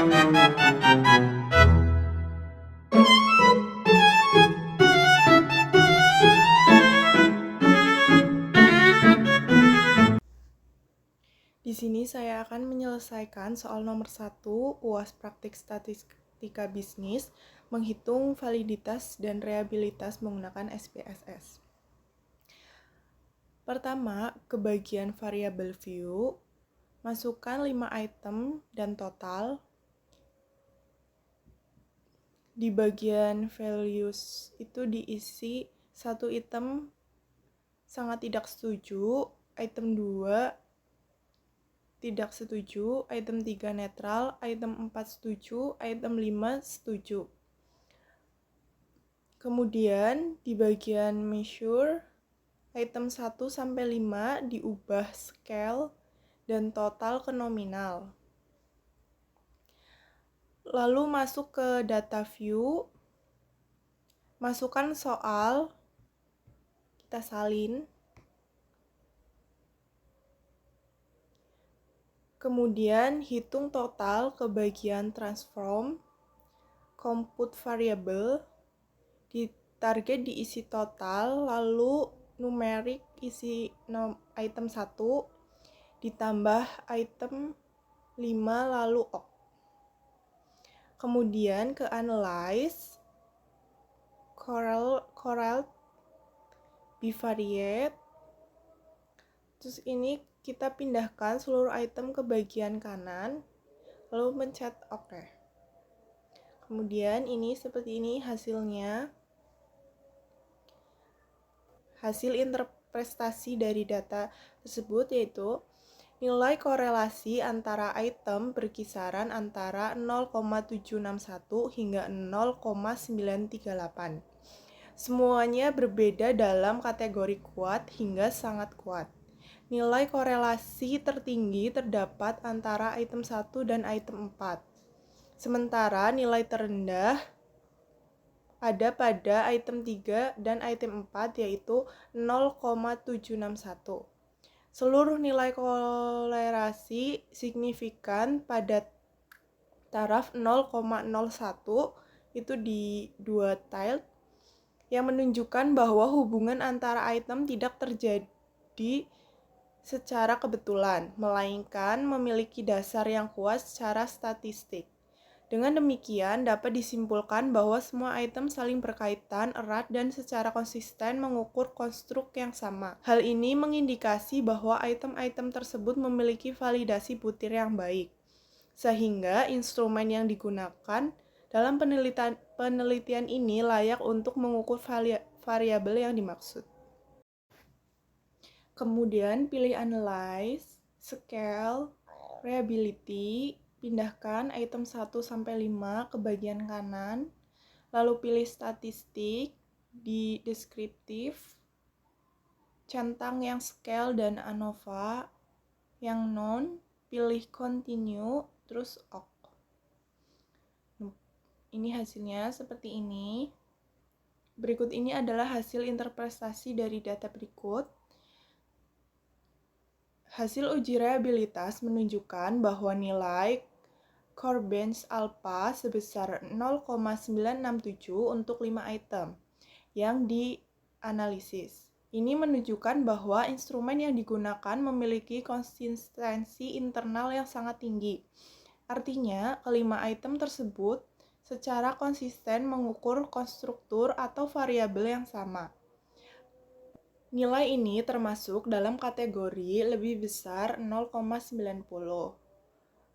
Di sini saya akan menyelesaikan soal nomor 1 UAS Praktik Statistika Bisnis, menghitung validitas dan reliabilitas menggunakan SPSS. Pertama, ke bagian variable view, masukkan 5 item dan total. Di bagian values itu diisi satu item sangat tidak setuju, item 2 tidak setuju, item 3 netral, item 4 setuju, item 5 setuju. Kemudian di bagian measure, item 1 sampai 5 diubah scale dan total ke nominal. Lalu masuk ke data view, masukkan soal, kita salin. Kemudian hitung total ke bagian transform, compute variable, di target diisi total, lalu numerik isi item 1, ditambah item 5, lalu ok. Kemudian ke analyze, correlate, bivariate, terus ini kita pindahkan seluruh item ke bagian kanan, lalu pencet OK. Kemudian ini seperti ini hasilnya. Hasil interpretasi dari data tersebut yaitu nilai korelasi antara item berkisaran antara 0,761 hingga 0,938. Semuanya berbeda dalam kategori kuat hingga sangat kuat. Nilai korelasi tertinggi terdapat antara item 1 dan item 4. Sementara nilai terendah ada pada item 3 dan item 4 yaitu 0,761. Seluruh nilai korelasi signifikan pada taraf 0,01 itu di dua tile yang menunjukkan bahwa hubungan antara item tidak terjadi secara kebetulan, melainkan memiliki dasar yang kuat secara statistik. Dengan demikian, dapat disimpulkan bahwa semua item saling berkaitan erat dan secara konsisten mengukur konstruk yang sama. Hal ini mengindikasi bahwa item-item tersebut memiliki validasi butir yang baik, sehingga instrumen yang digunakan dalam penelitian ini layak untuk mengukur variabel yang dimaksud. Kemudian pilih Analyze, Scale, Reliability, pindahkan item 1 sampai 5 ke bagian kanan, lalu pilih Statistik, di Deskriptif, centang yang Scale dan ANOVA, yang Non, pilih Continue, terus OK. Ini hasilnya seperti ini. Berikut ini adalah hasil interpretasi dari data berikut. Hasil uji reliabilitas menunjukkan bahwa nilai core bench alpha sebesar 0,967 untuk 5 item yang dianalisis. Ini menunjukkan bahwa instrumen yang digunakan memiliki konsistensi internal yang sangat tinggi. Artinya, kelima item tersebut secara konsisten mengukur konstruktur atau variabel yang sama. Nilai ini termasuk dalam kategori lebih besar 0,90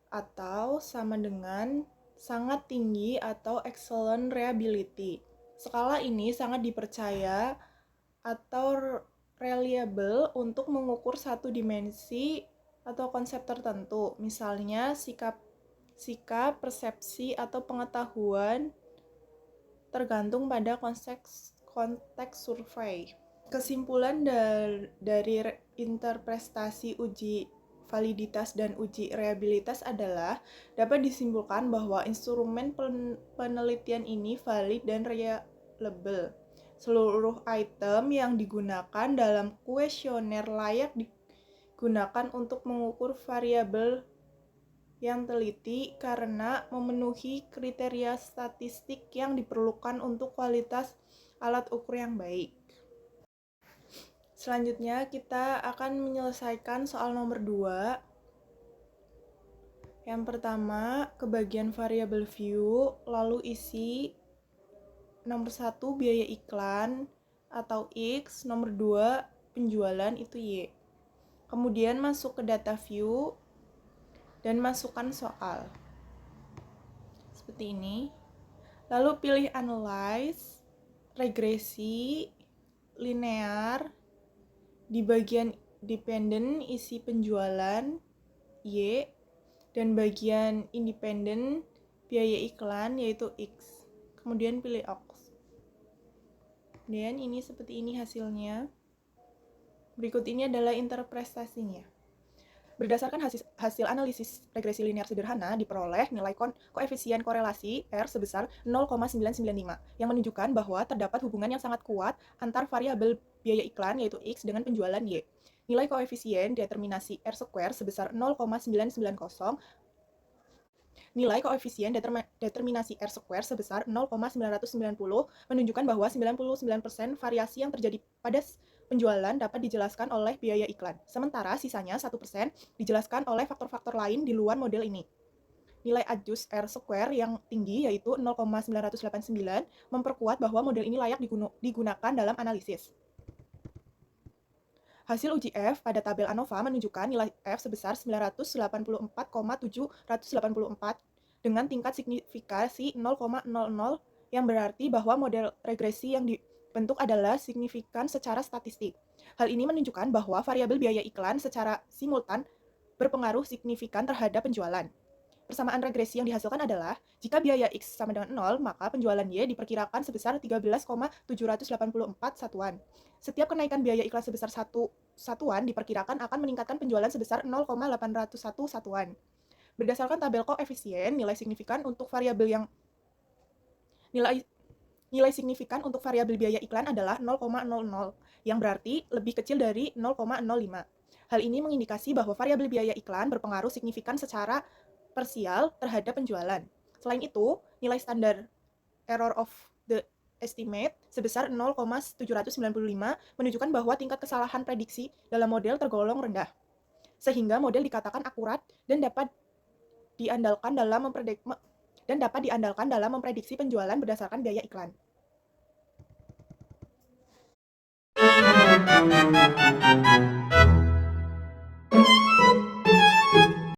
atau sama dengan sangat tinggi atau excellent reliability. Skala ini sangat dipercaya atau reliable untuk mengukur satu dimensi atau konsep tertentu, misalnya sikap, persepsi, atau pengetahuan tergantung pada konteks survei. Kesimpulan dari interpretasi uji validitas dan uji reliabilitas adalah dapat disimpulkan bahwa instrumen penelitian ini valid dan reliable. Seluruh item yang digunakan dalam kuesioner layak digunakan untuk mengukur variabel yang teliti karena memenuhi kriteria statistik yang diperlukan untuk kualitas alat ukur yang baik. Selanjutnya kita akan menyelesaikan soal nomor 2. Yang pertama, ke bagian variable view, lalu isi nomor 1 biaya iklan atau X, nomor 2 penjualan itu Y. Kemudian masuk ke data view dan masukkan soal. Seperti ini. Lalu pilih analyze, regresi, linear. Di bagian dependent isi penjualan Y dan bagian independen biaya iklan yaitu X. Kemudian pilih OX. Dan ini seperti ini hasilnya. Berikut ini adalah interpretasinya. Berdasarkan hasil analisis regresi linear sederhana, diperoleh nilai koefisien korelasi R sebesar 0,995 yang menunjukkan bahwa terdapat hubungan yang sangat kuat antar variabel biaya iklan yaitu X dengan penjualan Y. Nilai koefisien determinasi R square sebesar 0,990. Nilai koefisien determinasi R square sebesar 0,990 menunjukkan bahwa 99% variasi yang terjadi pada penjualan dapat dijelaskan oleh biaya iklan, sementara sisanya 1% dijelaskan oleh faktor-faktor lain di luar model ini. Nilai adjust R square yang tinggi yaitu 0,989 memperkuat bahwa model ini layak digunakan dalam analisis. Hasil uji F pada tabel ANOVA menunjukkan nilai F sebesar 984,784 dengan tingkat signifikasi 0,00 yang berarti bahwa model regresi yang dibentuk adalah signifikan secara statistik. Hal ini menunjukkan bahwa variabel biaya iklan secara simultan berpengaruh signifikan terhadap penjualan. Persamaan regresi yang dihasilkan adalah, jika biaya X sama dengan 0, maka penjualan Y diperkirakan sebesar 13,784 satuan. Setiap kenaikan biaya iklan sebesar 1 satuan diperkirakan akan meningkatkan penjualan sebesar 0,801 satuan. Berdasarkan tabel koefisien, nilai signifikan untuk variabel signifikan untuk variabel biaya iklan adalah 0,00, yang berarti lebih kecil dari 0,05. Hal ini mengindikasi bahwa variabel biaya iklan berpengaruh signifikan secara parsial terhadap penjualan. Selain itu, nilai standar error of the estimate sebesar 0,795 menunjukkan bahwa tingkat kesalahan prediksi dalam model tergolong rendah, sehingga model dikatakan akurat dan dapat diandalkan dalam memprediksi penjualan berdasarkan biaya iklan.